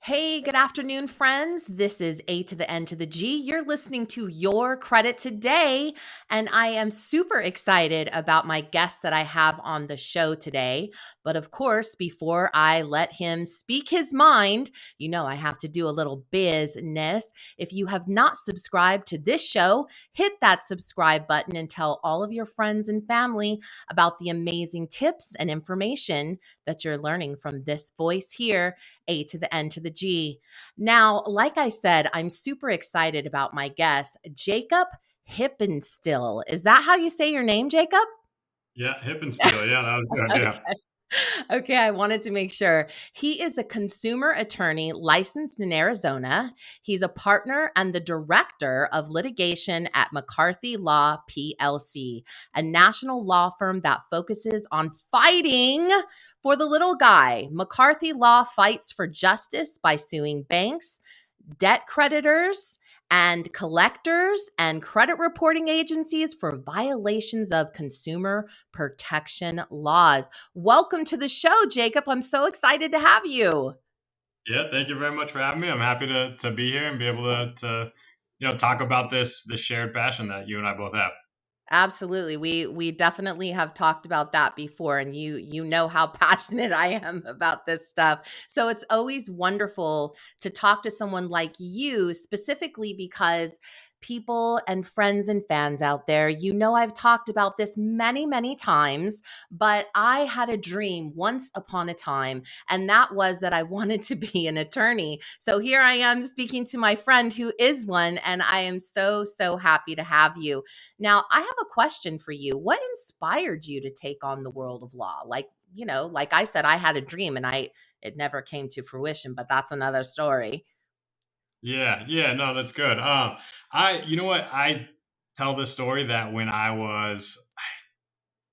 Hey, good afternoon, friends. This is A to the N to the G. You're listening to Your Credit Today, and I am super excited about my guest that I have on the show today. But of course, before I let him speak his mind, I have to do a little business. If you have not subscribed to this show, hit that subscribe button and tell all of your friends and family about the amazing tips and information that you're learning from this voice here. A to the N to the G. Now, like I said, I'm super excited about my guest, Jacob Hippensteel. Is that how you say your name, Jacob? Yeah, Hippensteel. Yeah, that was good. Yeah. Okay. Okay, I wanted to make sure. He is a consumer attorney licensed in Arizona. He's a partner and the director of litigation at McCarthy Law, PLC, a national law firm that focuses on fighting for the little guy. McCarthy Law fights for justice by suing banks, debt creditors, and collectors and credit reporting agencies for violations of consumer protection laws. Welcome to the show, Jacob. I'm so excited to have you. Yeah, thank you very much for having me. I'm happy to be here and be able to talk about this shared passion that you and I both have. Absolutely. We definitely have talked about that before, and you know how passionate I am about this stuff. So it's always wonderful to talk to someone like you, specifically because people and friends and fans out there, I've talked about this many, many times, but I had a dream once upon a time, and that was that I wanted to be an attorney. So here I am speaking to my friend who is one, and I am so, so happy to have you. Now, I have a question for you. What inspired you to take on the world of law? Like I said, I had a dream and it never came to fruition, but that's another story. Yeah, yeah, no, that's good. You know what? I tell this story that when I was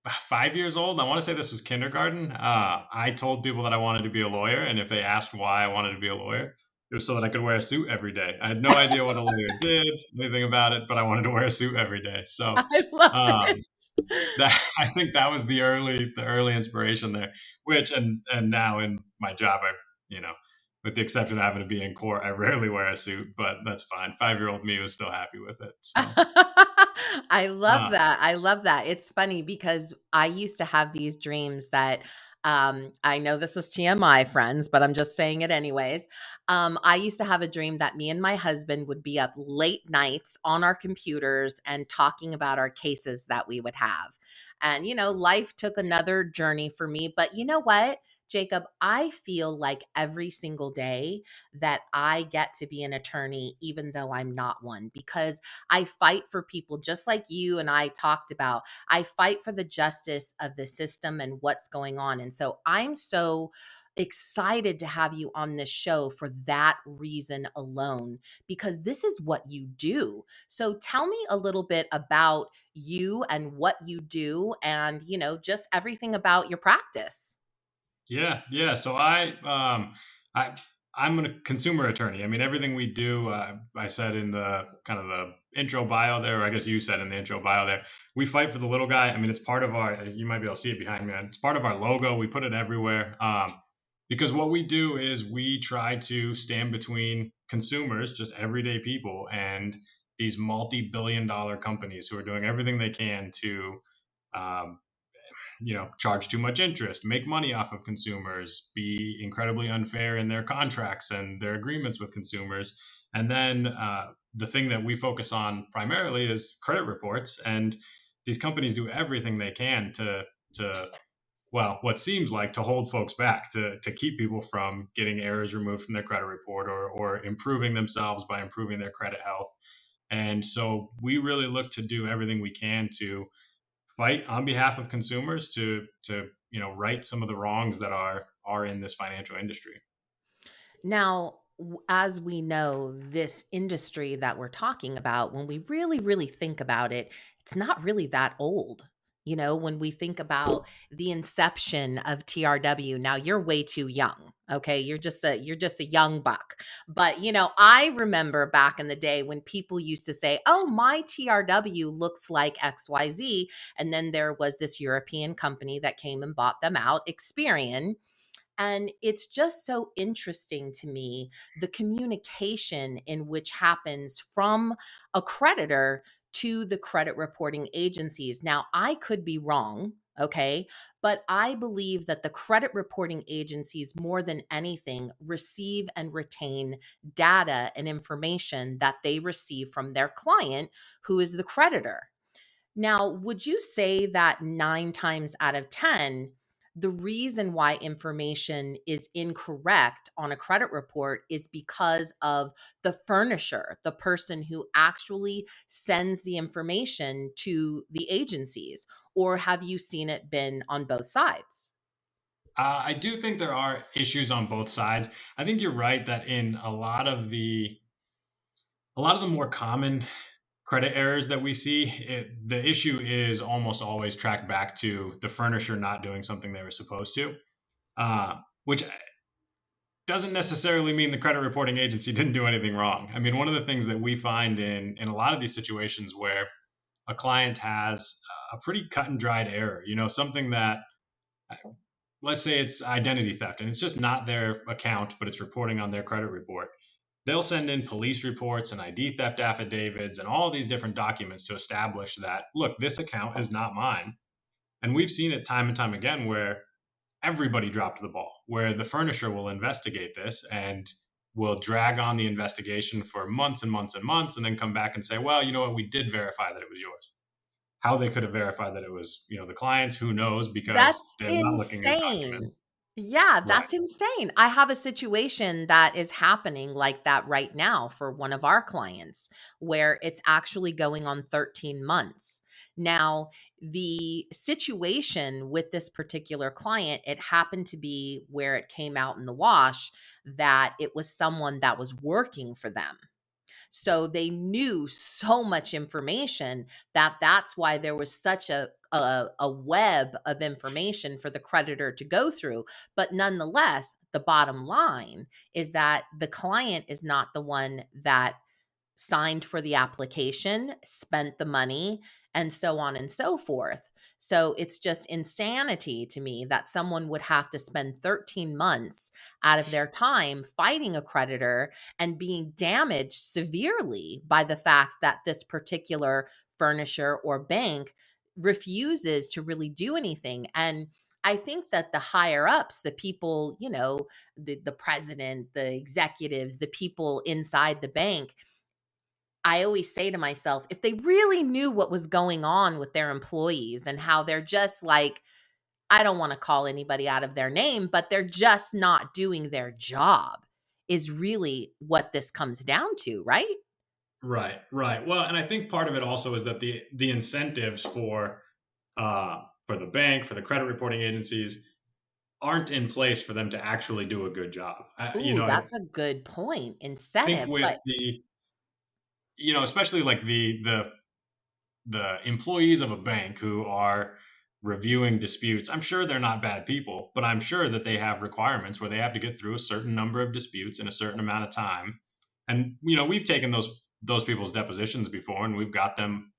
5 years old, I want to say this was kindergarten. I told people that I wanted to be a lawyer, and if they asked why I wanted to be a lawyer, it was so that I could wear a suit every day. I had no idea what a lawyer did, anything about it, but I wanted to wear a suit every day. So, I love um, it. that I think that was the early inspiration there. Which and now in my job, you know, with the exception of having to be in court, I rarely wear a suit, but that's fine. 5 year old me was still happy with it. So, I love uh, that. I love that. It's funny because I used to have these dreams that I know this is TMI, friends, but I'm just saying it anyways. I used to have a dream that me and my husband would be up late nights on our computers and talking about our cases that we would have. And, life took another journey for me. But you know what, Jacob, I feel like every single day that I get to be an attorney, even though I'm not one, because I fight for people just like you and I talked about. I fight for the justice of the system and what's going on. And so I'm so excited to have you on this show for that reason alone, because this is what you do. So tell me a little bit about you and what you do and, just everything about your practice. yeah, yeah. So I I'm a consumer attorney. I mean, everything we do, I said in the kind of the intro bio there, or I guess you said in the intro bio there, we fight for the little guy. I mean, it's part of our. You might be able to see it behind me. It's part of our logo. We put it everywhere. Because what we do is we try to stand between consumers, just everyday people, and these multi-billion-dollar companies who are doing everything they can to um, charge too much interest, make money off of consumers, be incredibly unfair in their contracts and their agreements with consumers. And then the thing that we focus on primarily is credit reports. And these companies do everything they can to well, what seems like to hold folks back, to keep people from getting errors removed from their credit report or improving themselves by improving their credit health. And so we really look to do everything we can to fight on behalf of consumers to right some of the wrongs that are in this financial industry. Now, as we know, this industry that we're talking about, when we really, really think about it, it's not really that old. When we think about the inception of TRW, now you're way too young. Okay, you're just a young buck. But I remember back in the day when people used to say, "Oh, my TRW looks like XYZ," and then there was this European company that came and bought them out, Experian, And it's just so interesting to me, the communication in which happens from a creditor to the credit reporting agencies. Now, I could be wrong, okay? But I believe that the credit reporting agencies, more than anything, receive and retain data and information that they receive from their client, who is the creditor. Now, would you say that 9 times out of 10, the reason why information is incorrect on a credit report is because of the furnisher, the person who actually sends the information to the agencies? Or have you seen it been on both sides? I do think there are issues on both sides. I think you're right that in a lot of the more common credit errors that we see, the issue is almost always tracked back to the furnisher not doing something they were supposed to, which doesn't necessarily mean the credit reporting agency didn't do anything wrong. I mean, one of the things that we find in a lot of these situations where a client has a pretty cut and dried error, something that, let's say it's identity theft and it's just not their account, but it's reporting on their credit report. They'll send in police reports and ID theft affidavits and all these different documents to establish that, look, this account is not mine. And we've seen it time and time again where everybody dropped the ball, where the furnisher will investigate this and will drag on the investigation for months and months and months and then come back and say, well, you know what, we did verify that it was yours. How they could have verified that it was, the clients, who knows, because That's they're not looking at insane. documents. Yeah, Right. that's insane. I have a situation that is happening like that right now for one of our clients where it's actually going on 13 months. Now, the situation with this particular client, it happened to be where it came out in the wash that it was someone that was working for them. So they knew so much information that that's why there was such a web of information for the creditor to go through. But nonetheless, the bottom line is that the client is not the one that signed for the application, spent the money, and so on and so forth. So it's just insanity to me that someone would have to spend 13 months out of their time fighting a creditor and being damaged severely by the fact that this particular furnisher or bank refuses to really do anything. And I think that the higher ups, the people, the president, the executives, the people inside the bank, I always say to myself, if they really knew what was going on with their employees and how they're just like, I don't want to call anybody out of their name, but they're just not doing their job, is really what this comes down to, right? Right, right. Well, and I think part of it also is that the incentives for the bank, for the credit reporting agencies, aren't in place for them to actually do a good job. Ooh, that's a good point. Think Incentive, with but especially like the employees of a bank who are reviewing disputes. I'm sure they're not bad people, but I'm sure that they have requirements where they have to get through a certain number of disputes in a certain amount of time. And we've taken those people's depositions before and we've got them,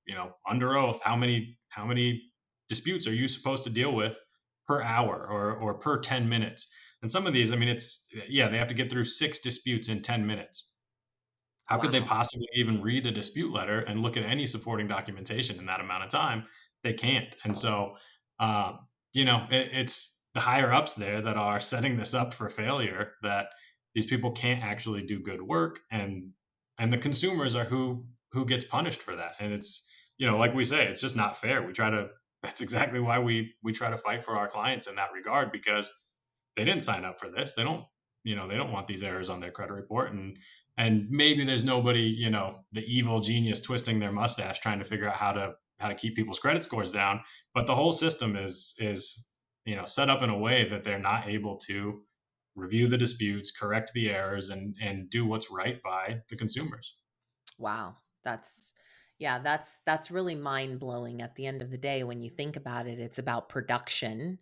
under oath. How many disputes are you supposed to deal with per hour or per 10 minutes? And some of these, I mean, they have to get through 6 disputes in 10 minutes. How could they wow. possibly even read a dispute letter and look at any supporting documentation in that amount of time? They can't. And so, it's the higher ups there that are setting this up for failure. That these people can't actually do good work, and the consumers are who gets punished for that. And it's like we say, it's just not fair. We try to. That's exactly why we try to fight for our clients in that regard because they didn't sign up for this. They don't want these errors on their credit report and maybe there's nobody, the evil genius twisting their mustache trying to figure out how to keep people's credit scores down. But the whole system is set up in a way that they're not able to review the disputes, correct the errors, and do what's right by the consumers. Wow. That's really mind-blowing at the end of the day when you think about it. It's about production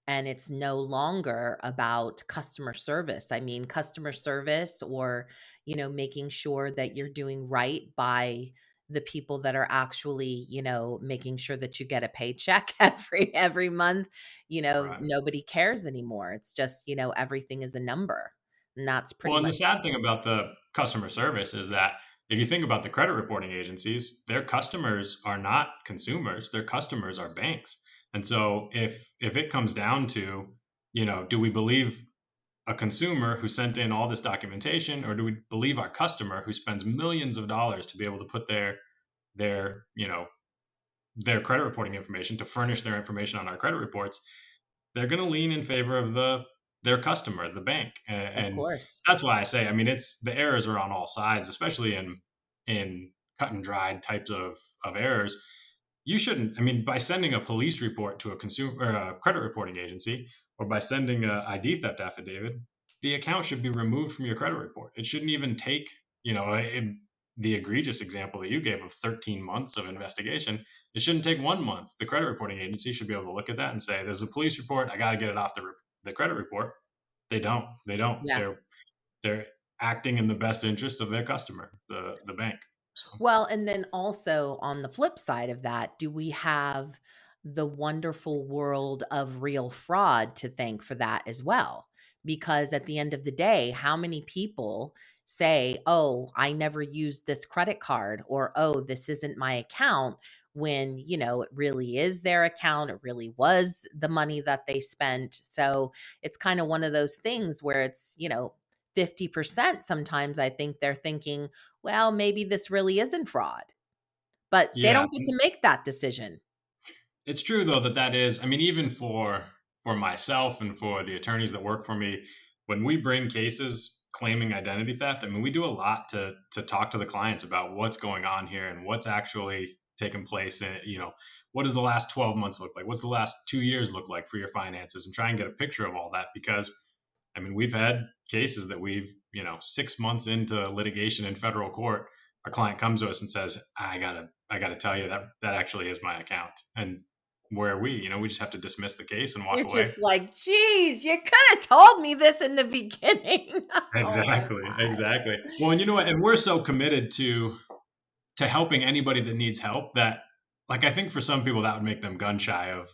and it's no longer about customer service. I mean, customer service or, making sure that you're doing right by the people that are actually, making sure that you get a paycheck every month, Right. nobody cares anymore. It's just, everything is a number. And that's Well, pretty and the much sad thing about the customer service is that if you think about the credit reporting agencies, their customers are not consumers, their customers are banks. And so if it comes down to, do we believe a consumer who sent in all this documentation, or do we believe our customer who spends millions of dollars to be able to put their, their credit reporting information to furnish their information on our credit reports? They're going to lean in favor of their customer, the bank, of and course. that's why I say, I mean, it's the errors are on all sides, especially in cut and dried types of errors. You shouldn't. I mean, by sending a police report to a consumer or a credit reporting agency, or by sending a ID theft affidavit, the account should be removed from your credit report. It shouldn't even take, the egregious example that you gave of 13 months of investigation. It shouldn't take 1 month. The credit reporting agency should be able to look at that and say, "There's a police report. I got to get it off the credit report." They don't. They don't. Yeah. They're acting in the best interest of their customer, the bank. So Well, and then also on the flip side of that, do we have the wonderful world of real fraud to thank for that as well? Because at the end of the day, how many people say, "Oh, I never used this credit card," or "Oh, this isn't my account," when, it really is their account, it really was the money that they spent. So, it's kind of one of those things where it's, 50% sometimes I think they're thinking, well, maybe this really isn't fraud, but they yeah, don't get to make that decision. it's true though that is. I mean, even for myself and for the attorneys that work for me, when we bring cases claiming identity theft, I mean, we do a lot to talk to the clients about what's going on here and what's actually taken place. And what does the last 12 months look like? What's the last 2 years look like for your finances? And try and get a picture of all that, because I mean, we've had cases that we've 6 months into litigation in federal court, a client comes to us and says, I gotta tell you that actually is my account. And where are we? We just have to dismiss the case and walk You're away. just like, "Geez, you coulda told me this in the beginning." Oh my Exactly, god. exactly. Well, and you know what? And we're so committed to helping anybody that needs help that, like, I think for some people that would make them gun shy of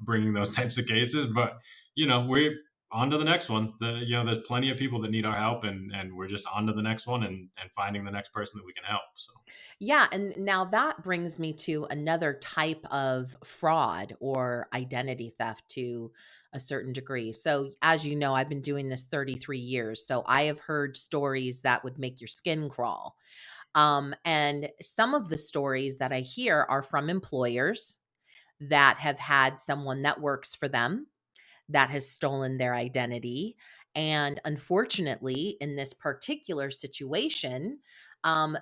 bringing those types of cases. But we're on to the next one. There's plenty of people that need our help, and we're just on to the next one, and finding the next person that we can help. So Yeah, and now that brings me to another type of fraud or identity theft to a certain degree. So, as you know, I've been doing this 33 years, so I have heard stories that would make your skin crawl. And some of the stories that I hear are from employers that have had someone that works for them that has stolen their identity. And unfortunately, in this particular situation,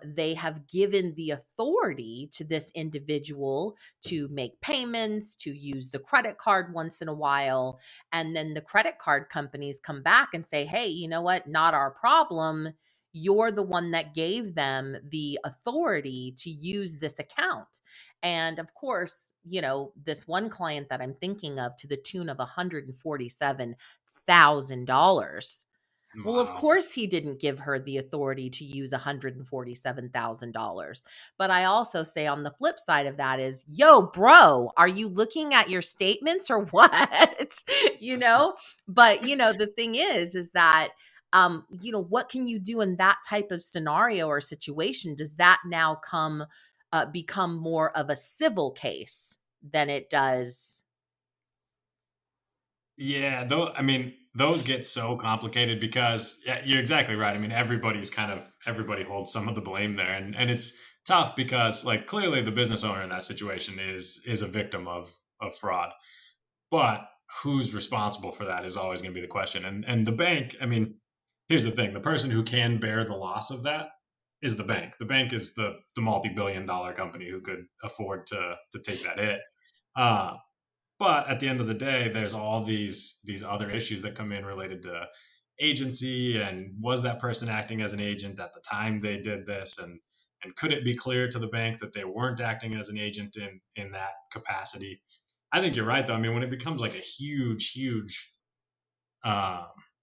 they have given the authority to this individual to make payments, to use the credit card once in a while. And then the credit card companies come back and say, hey, you know what? Not our problem. You're the one that gave them the authority to use this account. And of course, this one client that I'm thinking of to the tune of $147,000. Well, of wow. course, he didn't give her the authority to use $147,000. But I also say on the flip side of that is, yo, bro, are you looking at your statements or what? you know? But, the thing is that, what can you do in that type of scenario or situation? Does that now become more of a civil case than it does? Yeah, though, I mean, those get so complicated because, yeah, you're exactly right. I mean, everybody holds some of the blame there, and it's tough because, like, clearly the business owner in that situation is a victim of fraud. But who's responsible for that is always going to be the question. And the bank, I mean, here's the thing: the person who can bear the loss of that is the bank. The bank is the multi-billion-dollar company who could afford to take that hit. Uh, but at the end of the day, there's all these other issues that come in related to agency, and was that person acting as an agent at the time they did this, and could it be clear to the bank that they weren't acting as an agent in that capacity? I think you're right though. I mean, when it becomes like a huge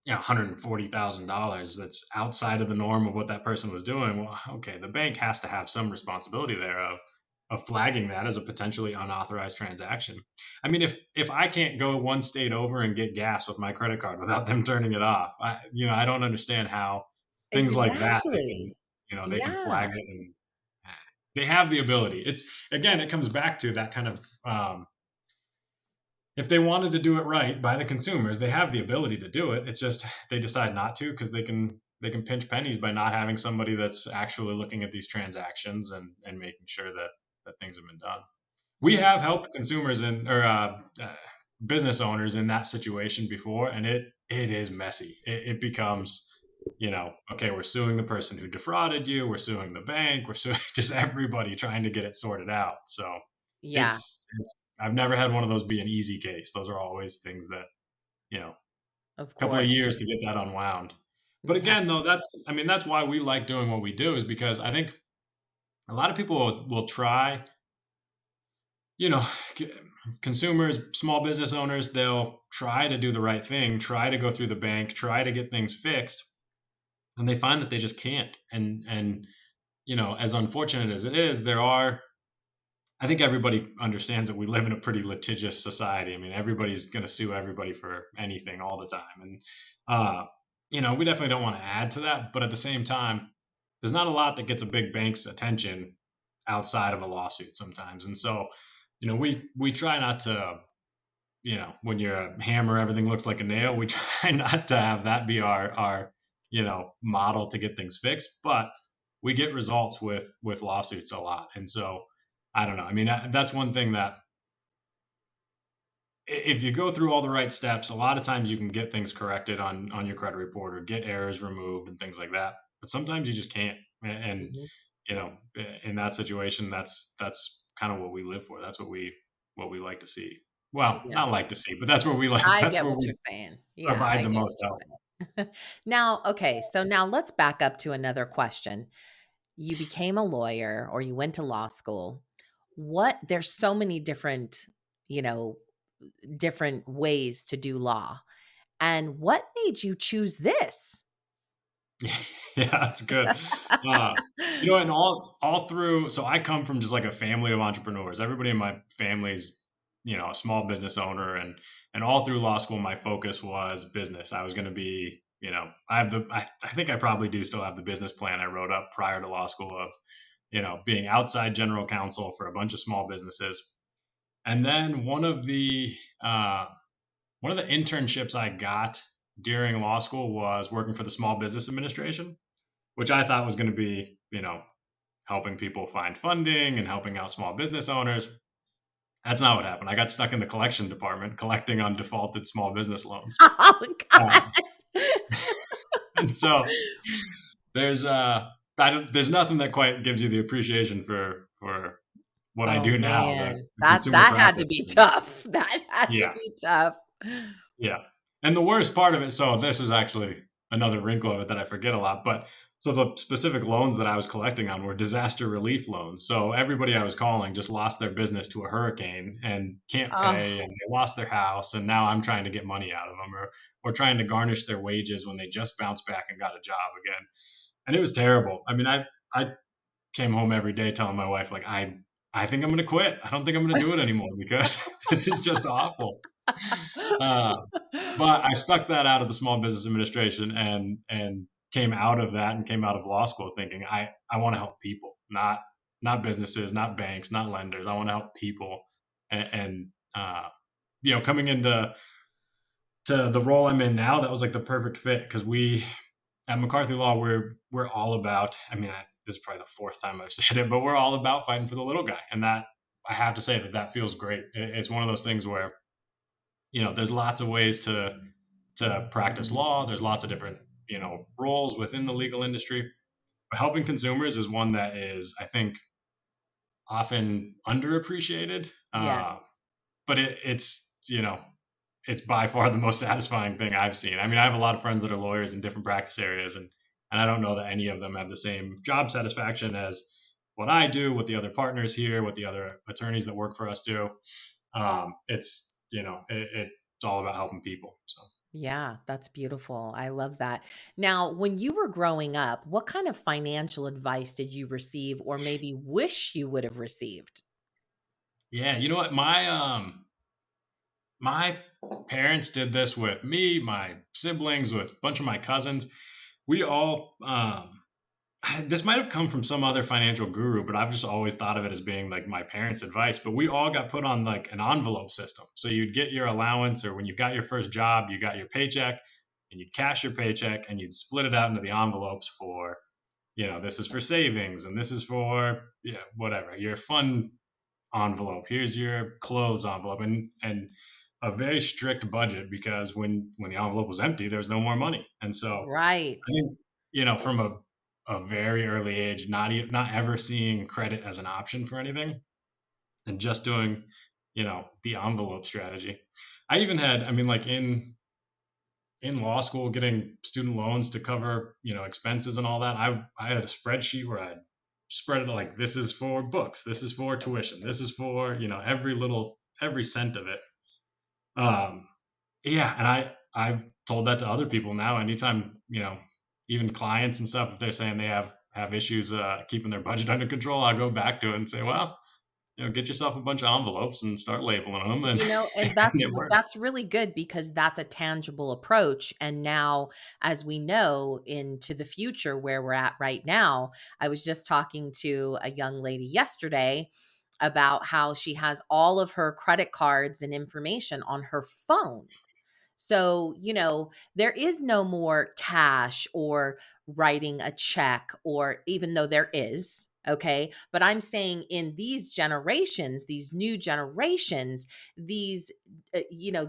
$140,000 that's outside of the norm of what that person was doing. Well, okay, the bank has to have some responsibility there of flagging that as a potentially unauthorized transaction. I mean, if I can't go one state over and get gas with my credit card without them turning it off, I don't understand how things like that they can, Exactly. they can flag Yeah, it, and they have the ability. It's, again, it comes back to that kind of, if they wanted to do it right by the consumers, they have the ability to do it. It's just they decide not to because they can pinch pennies by not having somebody that's actually looking at these transactions and making sure that things have been done. We yeah, have helped consumers business owners in that situation before, and it is messy. It becomes, okay, we're suing the person who defrauded you, we're suing the bank, we're suing just everybody trying to get it sorted out. So yeah, it's I've never had one of those be an easy case. Those are always things that, of couple of course. years to get that unwound. But Yeah. again, though, that's why we like doing what we do, is because I think a lot of people will try, you know, consumers, small business owners, they'll try to do the right thing, try to go through the bank, try to get things fixed, and they find that they just can't. And as unfortunate as it is, I think everybody understands that we live in a pretty litigious society. I mean, everybody's going to sue everybody for anything all the time. And, we definitely don't want to add to that. But at the same time, there's not a lot that gets a big bank's attention outside of a lawsuit sometimes. And so, we try not to, when you're a hammer, everything looks like a nail. We try not to have that be our model to get things fixed. But we get results with lawsuits a lot. And so, I don't know. I mean, that's one thing that if you go through all the right steps, a lot of times you can get things corrected on your credit report or get errors removed and things like that. But sometimes you just can't. And Mhm. in that situation, that's kind of what we live for. That's what we like to see. Well, Yeah. not like to see, but that's what we like. I That's get where what we you're saying. Yeah, provide I the get most help. what you're saying. Now, okay, so now let's back up to another question. You became a lawyer or you went to law school. There's so many you know, different ways to do law. And what made you choose this? Yeah, that's good. Uh, and all through, so I come from just like a family of entrepreneurs. Everybody in my family's, a small business owner, and all through law school, my focus was business. I was going to be, I think I probably do still have the business plan I wrote up prior to law school of, being outside general counsel for a bunch of small businesses. And then one of the internships I got during law school was working for the Small Business Administration, which I thought was going to be, helping people find funding and helping out small business owners. That's not what happened. I got stuck in the collection department collecting on defaulted small business loans. Oh Uh, god. and so there's there's nothing that quite gives you the appreciation for what I Oh do now, the, man. the That consumer that had to practice. be tough. That had to Yeah. be tough. Yeah. And the worst part of it, so this is actually another wrinkle of it that I forget a lot, but so the specific loans that I was collecting on were disaster relief loans. So everybody I was calling just lost their business to a hurricane and can't pay, Oh. and they lost their house, and now I'm trying to get money out of them, or trying to garnish their wages when they just bounced back and got a job again. And it was terrible. I mean, I came home every day telling my wife, like, I think I'm going to quit. I don't think I'm going to do it anymore because this is just awful. Uh, but I stuck that out of the Small Business Administration and came out of that and came out of law school thinking I want to help people, not businesses, not banks, not lenders. I want to help people, and coming into the role I'm in now, that was like the perfect fit because we at McCarthy Law we're all about. I mean, this is probably the fourth time I've said it, but we're all about fighting for the little guy, and that I have to say that feels great. It's one of those things where there's lots of ways to practice law. There's lots of different, roles within the legal industry. But helping consumers is one that is, I think, often underappreciated. Yes. But it's by far the most satisfying thing I've seen. I mean, I have a lot of friends that are lawyers in different practice areas, and I don't know that any of them have the same job satisfaction as what I do, what the other partners here, what the other attorneys that work for us do. It's all about helping people. So. Yeah, that's beautiful. I love that. Now, when you were growing up, what kind of financial advice did you receive or maybe wish you would have received? Yeah, you know what? My parents did this with me, my siblings, with a bunch of my cousins. We all this might have come from some other financial guru, but I've just always thought of it as being like my parents' advice. But we all got put on like an envelope system. So you'd get your allowance, or when you got your first job, you got your paycheck, and you'd cash your paycheck and you'd split it out into the envelopes for, this is for savings and this is for, yeah, whatever, your fun envelope. Here's your clothes envelope, and a very strict budget, because when the envelope was empty, there was no more money. And so Right. I think, from a very early age, not ever seeing credit as an option for anything, and just doing, the envelope strategy. I even had, I mean, like in law school, getting student loans to cover, expenses and all that. I had a spreadsheet where I spread it like, this is for books, this is for tuition, this is for, every cent of it. Um, yeah, and I've told that to other people now. Anytime, even clients and stuff, if they're saying they have issues keeping their budget under control, I go back to it and say, well, get yourself a bunch of envelopes and start labeling them, and, And and it works. that's really good because that's a tangible approach. And now, as we know into the future where we're at right now, I was just talking to a young lady yesterday about how she has all of her credit cards and information on her phone. So, there is no more cash or writing a check, or even though there is, okay? But I'm saying in these generations, these new generations, these,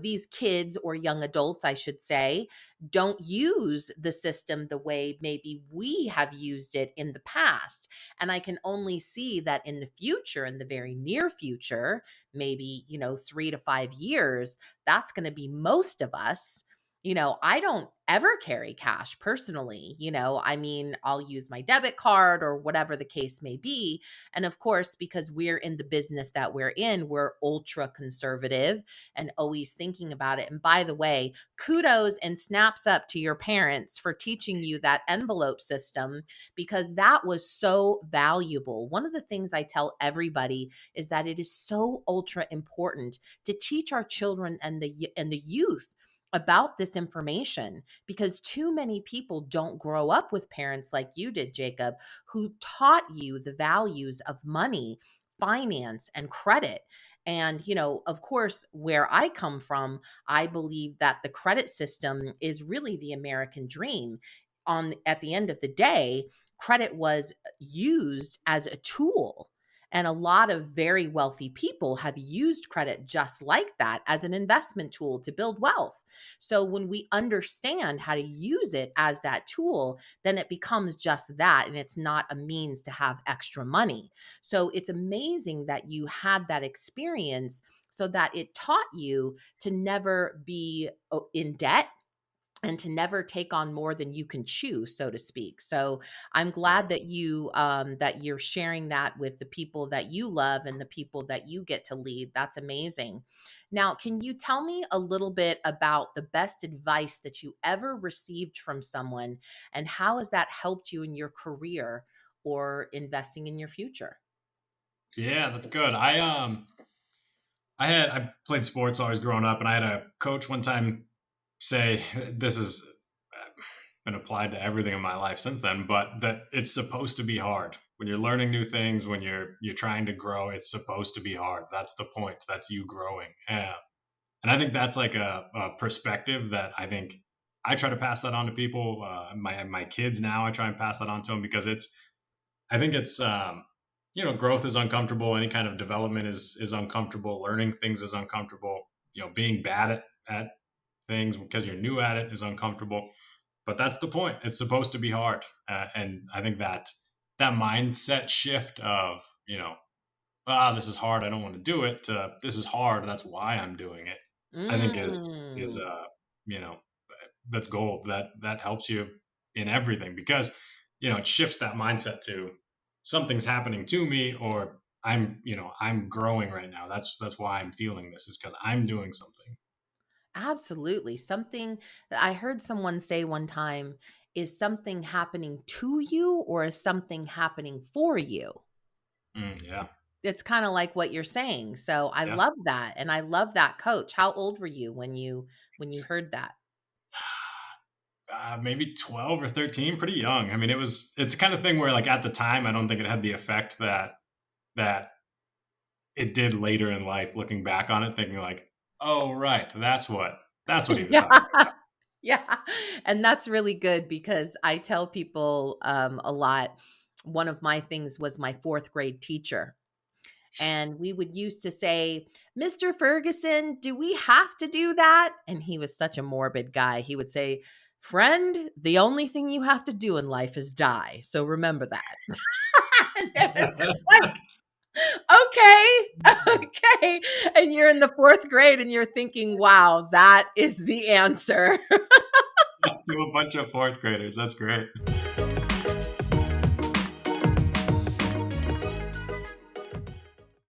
these kids or young adults, I should say, don't use the system the way maybe we have used it in the past. And I can only see that in the future, in the very near future, maybe, 3 to 5 years, that's going to be most of us. I don't ever carry cash personally. I mean, I'll use my debit card or whatever the case may be. And of course, because we're in the business that we're in, we're ultra conservative and always thinking about it. And by the way, kudos and snaps up to your parents for teaching you that envelope system, because that was so valuable. One of the things I tell everybody is that it is so ultra important to teach our children and the youth about this information, because too many people don't grow up with parents like you did, Jacob, who taught you the values of money, finance, and credit. And, of course, where I come from, I believe that the credit system is really the American dream. At the end of the day, credit was used as a tool, and a lot of very wealthy people have used credit just like that as an investment tool to build wealth. So when we understand how to use it as that tool, then it becomes just that. And it's not a means to have extra money. So it's amazing that you had that experience so that it taught you to never be in debt and to never take on more than you can chew, so to speak. So I'm glad Right. that you're sharing that with the people that you love and the people that you get to lead. That's amazing. Now, can you tell me a little bit about the best advice that you ever received from someone, and how has that helped you in your career or investing in your future? Yeah, that's good. I played sports always growing up, and I had a coach one time say, this has been applied to everything in my life since then, but that it's supposed to be hard when you're learning new things, when you're trying to grow. It's supposed to be hard. That's the point. That's you growing. And I think that's like a perspective that I think I try to pass that on to people. My kids now, I try and pass that on to them, because I think it's growth is uncomfortable. Any kind of development is uncomfortable. Learning things is uncomfortable. Being bad at things because you're new at it is uncomfortable. But that's the point. It's supposed to be hard, and I think that mindset shift of, this is hard, I don't want to do it, to this is hard, that's why I'm doing it, I think is Mm. you know that's gold. That helps you in everything, because it shifts that mindset to, something's happening to me, or I'm growing right now. That's why I'm feeling this, is because I'm doing something. Absolutely. Something that I heard someone say one time, is something happening to you or is something happening for you? Yeah, It's kind of like what you're saying. So I yeah. love that. And I love that coach. How old were you when you heard that? Maybe 12 or 13, pretty young. I mean, it's the kind of thing where, like, at the time, I don't think it had the effect that it did later in life, looking back on it, thinking like, oh, right, that's what he was Yeah. talking Yeah. And that's really good because I tell people a lot. One of my things was my fourth grade teacher. And we would used to say, Mr. Ferguson, do we have to do that? And he was such a morbid guy. He would say, friend, the only thing you have to do in life is die. So remember that. And it was just like, okay, about. okay. And you're in the fourth grade and you're thinking, wow, that is the answer. To a bunch of fourth graders. That's great.